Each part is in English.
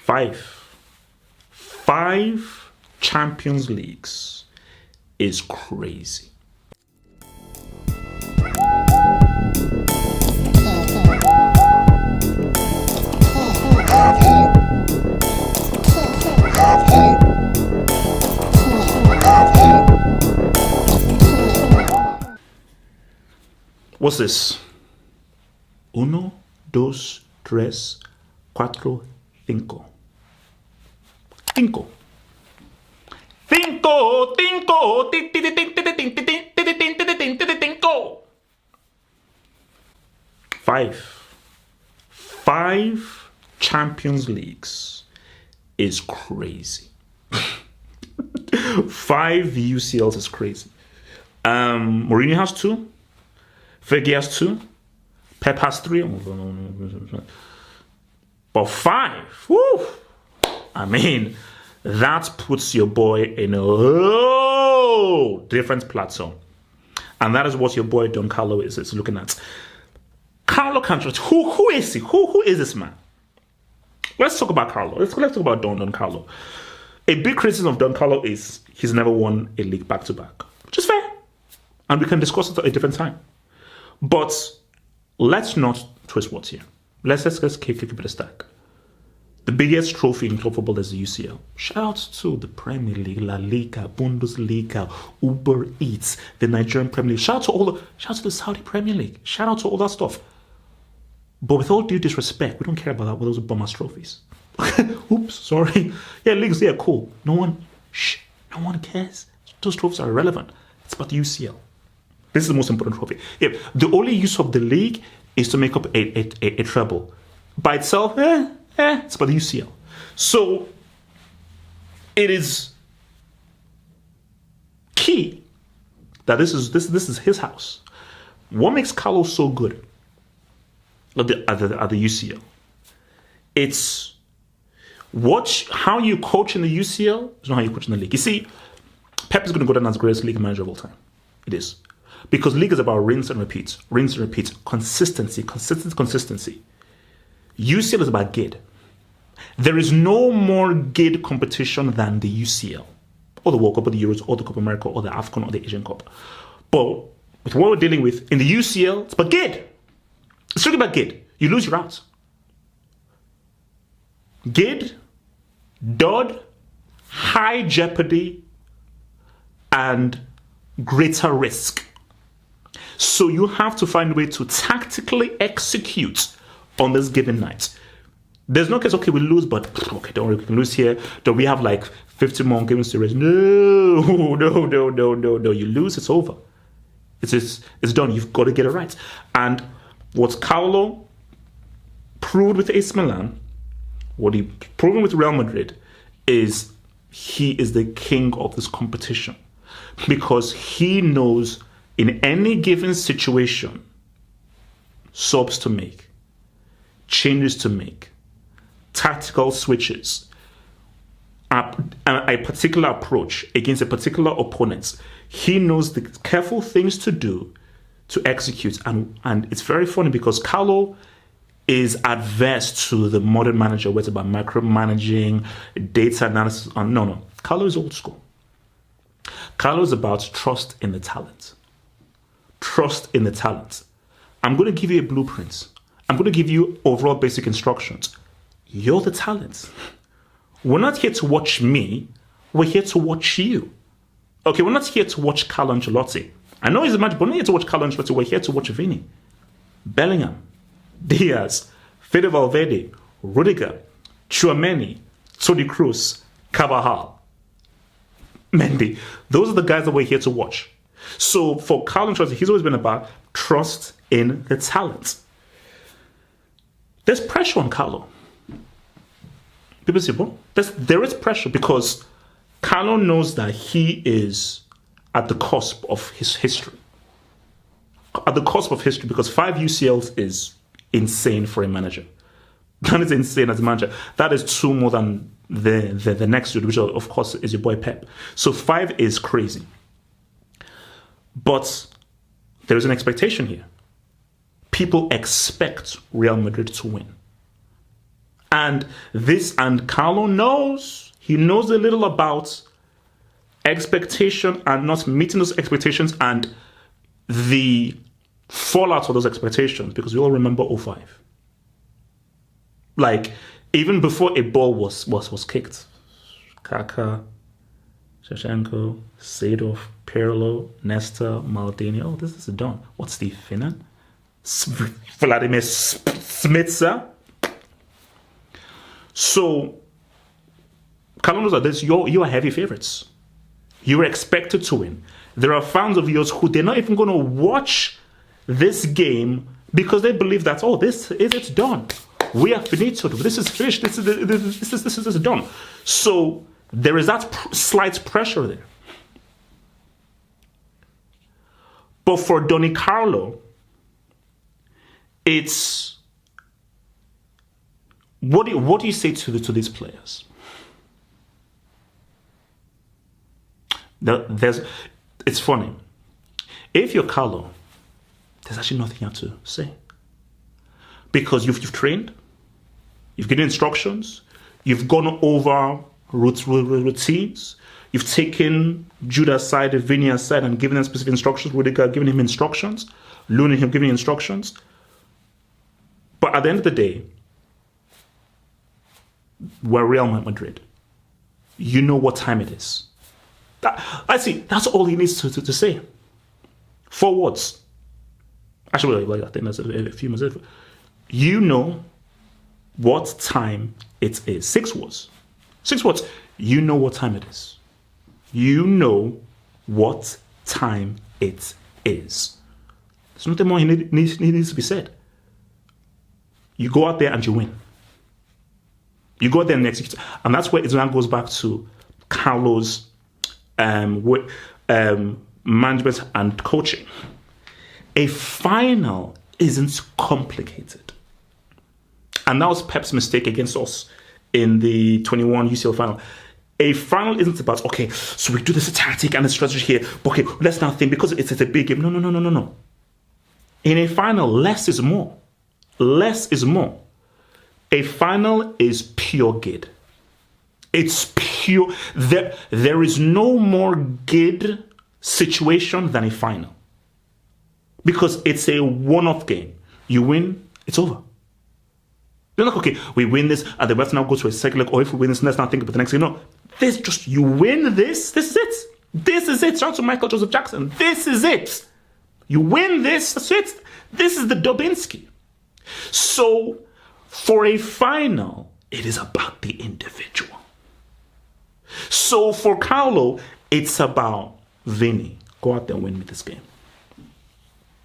Five Champions Leagues is crazy. What's this? Uno, dos, tres, cuatro, cinco. Cinco. Cinco, cinco, cinco. Five Champions Leagues is crazy. Five UCLs is crazy. Mourinho has two. Fergie has two. Pep has three. But five, whoo! I mean, that puts your boy in a whole different platform. And that is what your boy Don Carlo is looking at. Carlo Ancelotti, who is he? Who is this man? Let's talk about Carlo. Let's talk about Don Carlo. A big criticism of Don Carlo is he's never won a league back-to-back, which is fair. And we can discuss it at a different time. But let's not twist words here. Let's keep it a stack. The biggest trophy in club football is the UCL. Shout out to the Premier League, La Liga, Bundesliga, Uber Eats, the Nigerian Premier League. Shout out to the Saudi Premier League. Shout out to all that stuff. But with all due disrespect, we don't care about that. Those are bum-ass trophies. Oops, sorry. Yeah, leagues, yeah, cool. No one cares. Those trophies are irrelevant. It's about the UCL. This is the most important trophy. Yeah, the only use of the league is to make up a treble. By itself, it's about the UCL. So it is key that this is his house. What makes Carlo so good at the UCL? It's how you coach in the UCL is not how you coach in the league. You see, Pep is going to go down as the greatest league manager of all time. It is. Because league is about rinse and repeat, consistency. UCL is about GID. There is no more GID competition than the UCL, or the World Cup, or the Euros, or the Copa America, or the AFCON, or the Asian Cup. But with what we're dealing with in the UCL, it's about GID. It's strictly about GID. You lose, you're out. GID, dud, high jeopardy, and greater risk. So you have to find a way to tactically execute on this given night. There's no case, okay, we lose, but okay, don't worry, we can lose here. Don't we have like 50 more games to race? No. You lose, it's over. It's done. You've got to get it right. And what Carlo proved with AC Milan, what he proven with Real Madrid, is he is the king of this competition. Because he knows in any given situation, subs to make, changes to make, tactical switches, a particular approach against a particular opponent. He knows the careful things to do to execute. And it's very funny because Carlo is adverse to the modern manager where it's about micromanaging, data analysis. No. Carlo is old school. Carlo is about trust in the talent. Trust in the talent. I'm going to give you a blueprint. I'm going to give you overall basic instructions. You're the talent. We're not here to watch me. We're here to watch you. Okay, we're not here to watch Carlo Ancelotti. I know he's a manager, but we're not here to watch Carlo Ancelotti. We're here to watch Vini, Bellingham, Diaz, Fede Valverde, Rudiger, Tchouameni, Toni Kroos, Carvajal, Mendy. Those are the guys that we're here to watch. So for Carlo Ancelotti, he's always been about trust in the talent. There's pressure on Carlo. People say, well, there is pressure because Carlo knows that he is at the cusp of his history. At the cusp of history, because 5 UCLs is insane for a manager. That is insane as a manager. That is 2 more than the next dude, which of course is your boy Pep. So 5 is crazy. But there is an expectation here. People expect Real Madrid to win. And Carlo knows, he knows a little about expectation and not meeting those expectations and the fallout of those expectations, because we all remember '05. Like, even before a ball was kicked, Kaka, Shevchenko, Seedorf, Pirlo, Nesta, Maldini. Oh, this is done. What's Steve Finnan? Vladimir Smitsa. So, Carlo knows that this, you are heavy favorites. You are expected to win. There are fans of yours who they're not even going to watch this game because they believe that, oh, it's done. We are finito. This is finished. This is done. So there is that slight pressure there. But for Donny Carlo, it's what do you say to these players? It's funny. If you're Carlo, there's actually nothing you have to say. Because you've trained, you've given instructions, you've gone over routines, you've taken Judah aside, Vinny aside, and given them specific instructions. Rudiger giving him instructions, Luna him giving instructions. But at the end of the day, we're Real Madrid. You know what time it is. I see. That's all he needs to say. 4 words. Actually, I think that's a few minutes. You know what time it is. 6 words. 6 words. You know what time it is. You know what time it is. There's nothing more needs to be said. You go out there and you win. You go out there and execute. And that's where it now goes back to Carlo's management and coaching. A final isn't complicated. And that was Pep's mistake against us in the 21 UCL final. A final isn't about, okay, so we do this tactic and a strategy here. Okay, let's now think, because it's a big game. No. In a final, less is more. Less is more. A final is pure good. It's pure. There is no more good situation than a final. Because it's a one-off game. You win, it's over. You're like, okay, we win this, and then we have to now go to a second leg, or if we win this, let's not think about the next thing. No, you win this is it. This is it. Shout out to Michael Joseph Jackson. This is it. You win this, that's it. This is the Dubinsky. So, for a final, it is about the individual. So, for Carlo, it's about Vinny. Go out there and win me this game.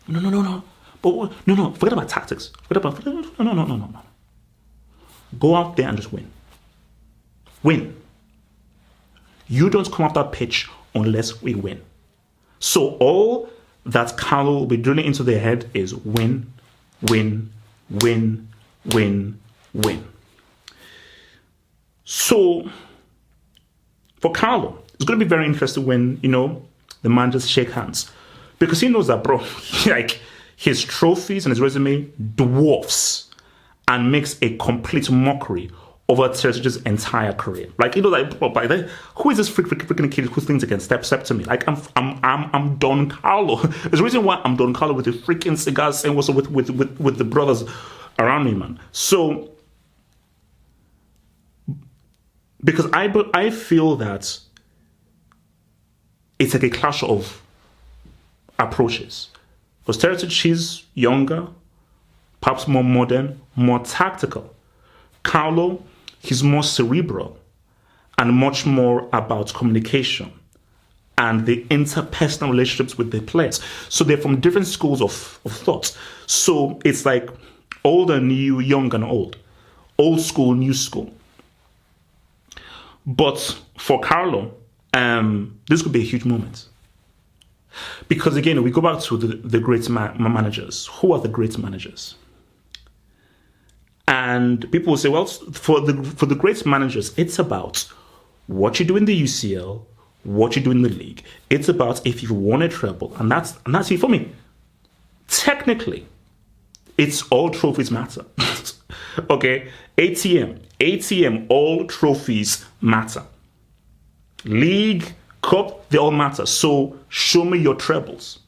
No. But no. Forget about tactics. No. Go out there and just win. Win. You don't come off that pitch unless we win. So all that Carlo will be drilling into their head is win. So for Carlo, it's going to be very interesting when, the managers shake hands. Because he knows that, bro, like, his trophies and his resume dwarfs and makes a complete mockery over Terzic's entire career. Like, who is this freaking kid who thinks he can step to me? Like, I'm Don Carlo. There's a reason why I'm Don Carlo with the freaking cigars and also with the brothers around me, man. So, because I feel that it's like a clash of approaches. Because Terzic, he's younger, perhaps more modern, more tactical. Carlo, he's more cerebral and much more about communication and the interpersonal relationships with the players. So they're from different schools of thought. So it's like old and new, young and old. Old school, new school. But for Carlo, this could be a huge moment. Because again, we go back to the great managers. Who are the great managers? And people will say, well, for the great managers, it's about what you do in the UCL, what you do in the league. It's about if you've won a treble, and that's it for me. Technically, it's all trophies matter. Okay, ATM, all trophies matter. League, cup, they all matter. So show me your trebles.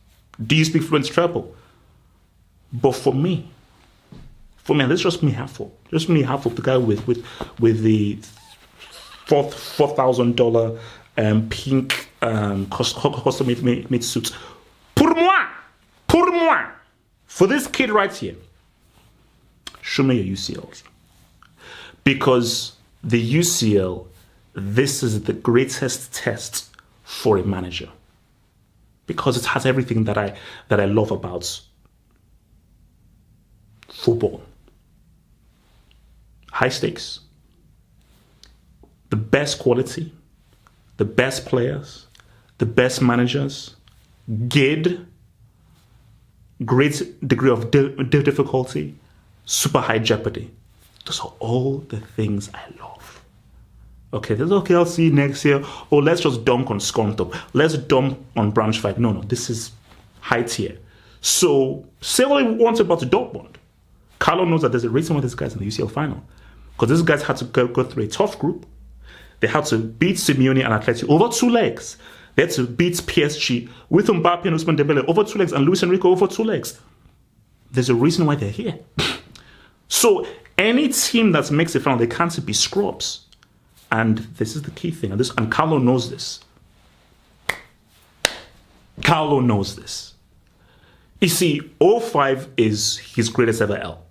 Do you speak fluent treble? But for me, let's just me half of. Just me half of the guy with the $4,000 pink custom made suits. Pour moi, for this kid right here, show me your UCLs. Because the UCL, this is the greatest test for a manager. Because it has everything that I love about football. High stakes, the best quality, the best players, the best managers, great degree of difficulty, super high jeopardy. Those are all the things I love. Okay, I'll see you next year. Oh, let's just dunk on Skonto. Let's dunk on Branch 5. No, this is high tier. So say what you want about Dortmund. Carlo knows that there's a reason why this guy's in the UCL final. Because these guys had to go through a tough group. They had to beat Simeone and Atleti over 2 legs. They had to beat PSG with Mbappe and Ousmane Dembele over 2 legs and Luis Enrique over 2 legs. There's a reason why they're here. So any team that makes it final, they can't be scrubs. And this is the key thing. And Carlo knows this. Carlo knows this. You see, 05 is his greatest ever L.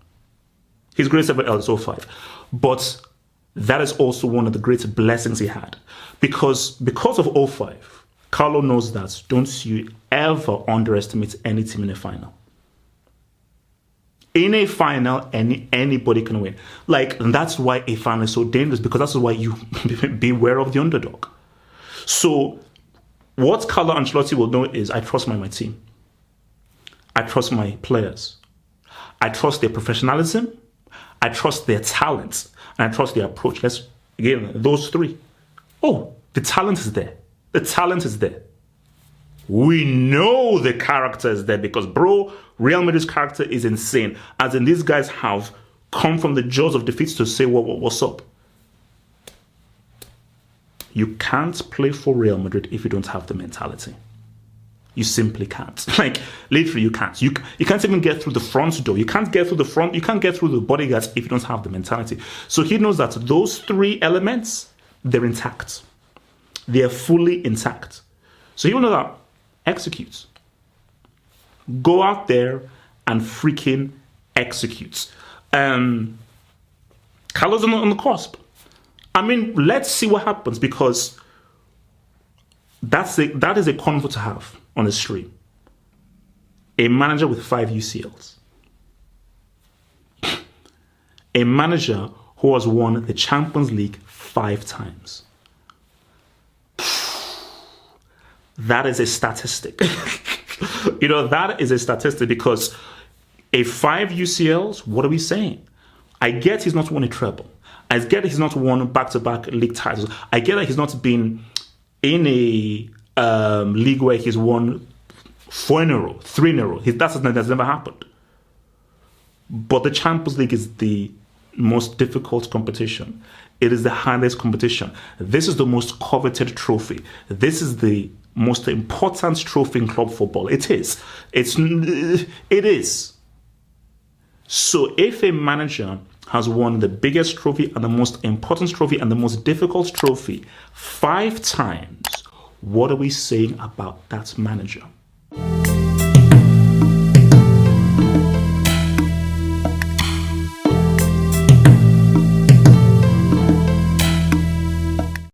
His greatest ever L is 05. But that is also one of the greatest blessings he had. Because of 05, Carlo knows that don't you ever underestimate any team in a final. In a final, anybody can win. And that's why a final is so dangerous, because that's why you beware of the underdog. So what Carlo Ancelotti will know is, I trust my team. I trust my players. I trust their professionalism. I trust their talent, and I trust their approach. Those 3. Oh, the talent is there. The talent is there. We know the character is there because, bro, Real Madrid's character is insane. As in, these guys have come from the jaws of defeat to say, what's up? You can't play for Real Madrid if you don't have the mentality. You simply can't. Literally, you can't. You can't even get through the front door. You can't get through the front. You can't get through the bodyguards if you don't have the mentality. So he knows that those 3 elements, they're intact. They're fully intact. So he will know that. Execute. Go out there and freaking execute. Carlo's on the cusp. Let's see what happens, because that is a convo to have on the stream. A manager with 5 UCLs. A manager who has won the Champions League 5 times. That is a statistic. That is a statistic, because a 5 UCLs, what are we saying? I get he's not won a treble. I get he's not won back-to-back league titles. I get that he's not been in a league where he's won 4 in a row, 3 in a row. That's never happened. But the Champions League is the most difficult competition. It is the hardest competition. This is the most coveted trophy. This is the most important trophy in club football. It is. It is. So if a manager has won the biggest trophy and the most important trophy and the most difficult trophy 5 times, what are we saying about that manager?